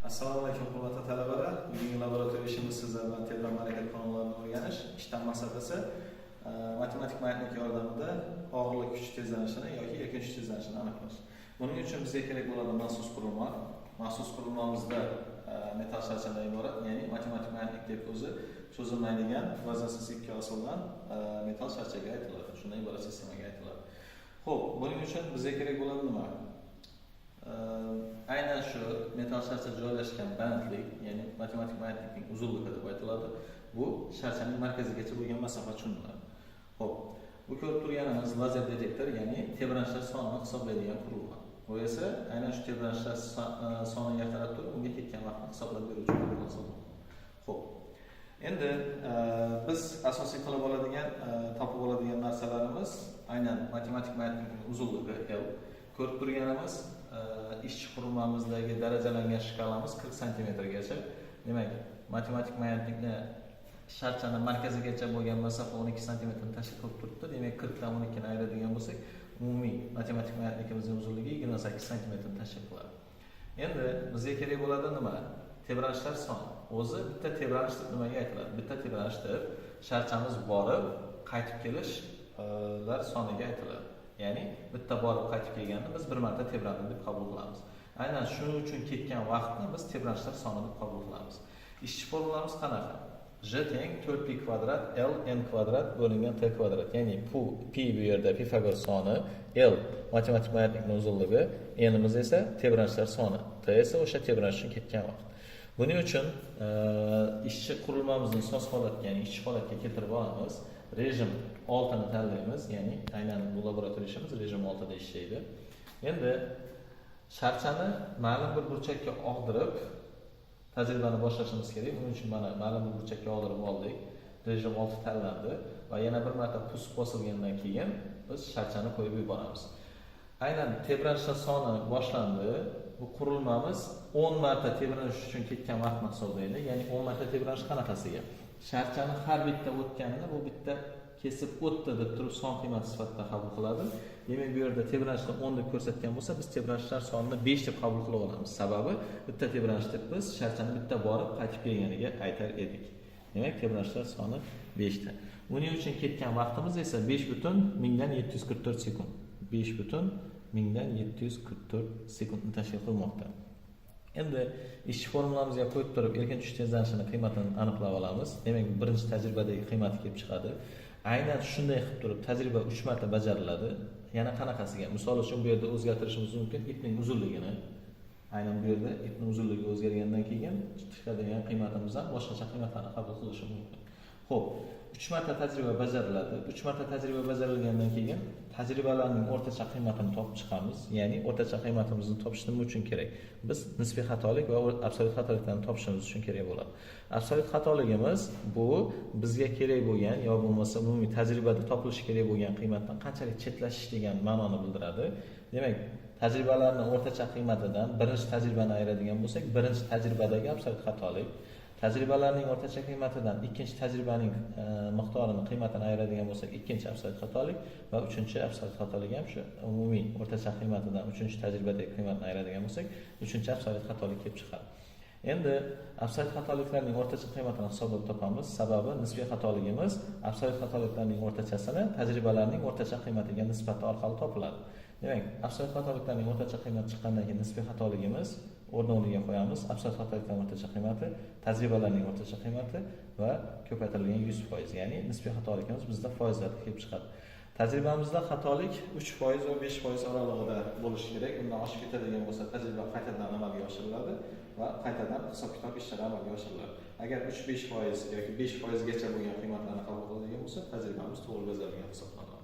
Assalomu alaykum hurmatli talabalar. Bugungi laboratoriya ishimiz sizlar bilan tebran harakat qonunlarini o'rganish. Ishdan maqsadasi matematik magnitlik yordamida og'irlik kuch tezlanishini yoki erkin kuch tezlanishini aniqlash. Buning uchun bizga kerak bo'ladi maxsus qurilma. Maxsus qurilmamizda metal sharchadan iborat, ya'ni matematik magnitlik deb o'zi cho'zilmaydigan vaznsiz ikki osildan metal sharchaga aytiladi. Shundan iborat sistemaga aytiladi. Xo'p, buning uchun bizga kerak bo'ladi nima? Aynan shu metal sharcha joylashgan bandlik, ya'ni matematik magnitlikning uzunligi deb aytiladi. Bu sharchaning markazigacha bo'lgan masofa tushuniladi. Xo'p, bu ko'rib turganimiz lazer detektor, ya'ni tebranishlar sonini hisoblaydigan qurilma. Bu esa aynan shu tebranishlar soniga qarab turib, unga ketgan vaqtni hisoblab beruvchi qurilma hisoblanadi. Xo'p. Endi biz asosiy qilib oladigan, topib oladigan narsalarimiz aynan matematik magnitlikning uzunligi L. Ko'rib turganimiz ishchi qurilmamizdagi darajalangan shkalamiz 40 cm gacha. Demak, matematik magnitlikni sharchani markazigacha bo'lgan masofa 12 cm ni tashkil qilib turibdi. Demak, 40 dan 12 ni ayiradigan bo'lsak, umumiy matematik magnitlikimizning uzunligi 28 cm ni tashkil qiladi. Endi bizga kerak bo'ladi nima? Tebranishlar soni. O'zi bitta tebranish deb nimaga aytiladi? Bitta tebranish deb sharchamiz borib, qaytib kelishlar soniga aytiladi. Ya'ni bitta borib qaytib kelganni biz bir marta tebrandi deb qabul qilamiz. Aynan shuning uchun ketgan vaqtni biz tebranishlar soni deb qabul qilamiz. Ishchi formulamiz qanaqa? J teng 4pi kvadrat L n kvadrat bo'lingan t kvadrat. Ya'ni pi bu yerda Pifagor soni, L matematik magnitlikning uzunligi, n'imiz esa tebranishlar soni, t esa o'sha tebranish uchun ketgan vaqt. Buning uchun ishchi qurilmamizni so'z holatga, ya'ni ishchi holatga keltirib olamiz. Rejim 6 ni tanlaymiz, ya'ni aynan bu laboratoriya ishimiz rejim 6 da ishlaydi. Endi sharchani ma'lum bir burchakka og'dirib tajribani boshlashimiz kerak. Buning uchun mana ma'lum bir burchakka og'dirib oldik. Rejim 6 tanlandi va yana bir marta pust bosilgandan keyin biz sharchani qo'yib yuboramiz. Aynan tebranishlar soni boshlandi. Bu qurilmamiz 10 marta tebranish uchun ketgan vaqtni hisoblaydi. Ya'ni 10 marta tebranish qanaqasiga? Sharchani har bitta o'tganini bu bitta kesib o'tdi deb turib son qiymati sifatida qabul qiladi. Demak, bu yerda tebranishni 10 deb ko'rsatgan bo'lsa, biz tebranishlar sonini 5 deb qabul qilib olamiz. Sababi bitta tebranish deb biz sharchani bitta borib qaytib kelganiga aytar edik. Demak, tebranishlar soni 5 ta. Buning uchun ketgan vaqtimiz esa 5,744 sekund. 5,744 sekundni tashkil qilmoqda. Endi ishchi formulamizga qo'yib turib erkin kuch tezlanishini qiymatini aniqlab olamiz. Demak, birinchi tajribadagi qiymati kelib chiqadi. Aynan shunday qilib turib tajriba 3 marta bajariladi. Yana qanaqasiga? Misol uchun bu yerda o'zgartirishimiz mumkin ipning uzunligini. Aynan bu yerda ipning uzunligi o'zgargandan keyin chiqadigan qiymatimiz ham boshqacha qiymatlarni qabul qilishi mumkin. Xo'p, 3 marta tajriba bajariladi. 3 marta tajriba bajarilgandan keyin tajribalarning o'rtacha qiymatini topib chiqamiz. Ya'ni o'rtacha qiymatimizni topish nima uchun kerak? Biz nisbiy xatolik va absolyut xatoliklarni topishimiz uchun kerak bo'ladi. Absolyut xatoligimiz bu bizga kerak bo'lgan yo bo'lmasa umumiy tajribada topilishi kerak bo'lgan qiymatdan qanchalik chetlashish degan ma'noni bildiradi. Demak, tajribalarning o'rtacha qiymatidan birinchi tajribani ayiradigan bo'lsak, birinchi tajribadagi absolyut xatolik, tajribalarning o'rtacha qiymatidan ikkinchi tajribaning miqdorini qiymatini ayiradigan bo'lsak, ikkinchi absolyut xatolik va uchinchi absolyut xatolik ham shu umumiy o'rtacha qiymatidan uchinchi tajribadagi qiymatni ayiradigan bo'lsak, uchinchi absolyut xatolik kelib chiqadi. Endi absolyut xatoliklarning o'rtacha qiymatini hisoblab topamiz. Sababi nisbiy xatoligimiz absolyut xatoliklarning o'rtachasini tajribalarning o'rtacha qiymatiga nisbati orqali topiladi. Demak, absolyut xatoliklarning o'rtacha qiymati chiqqandan keyin nisbiy xatoligimiz o'rniga qo'yamiz. Absolyut xatoliklarning o'rtacha qiymati, tajribalarning o'rtacha qiymati va ko'paytirilgan 100%, ya'ni nisbiy xatoligimiz bizda foizlarda kelib chiqadi. Tajribamizda xatolik 3% va 5% oralig'ida bo'lishi kerak. Undan oshib ketadigan bo'lsa, tajriba qaytadan amalga oshiriladi va qaytadan hisob-kitob ishlari amalga oshiriladi. Agar 3-5% yoki 5% gacha bo'lgan qiymatlarni qabul qiladigan bo'lsa, tajribamiz to'g'ri bajarilgan hisoblanadi.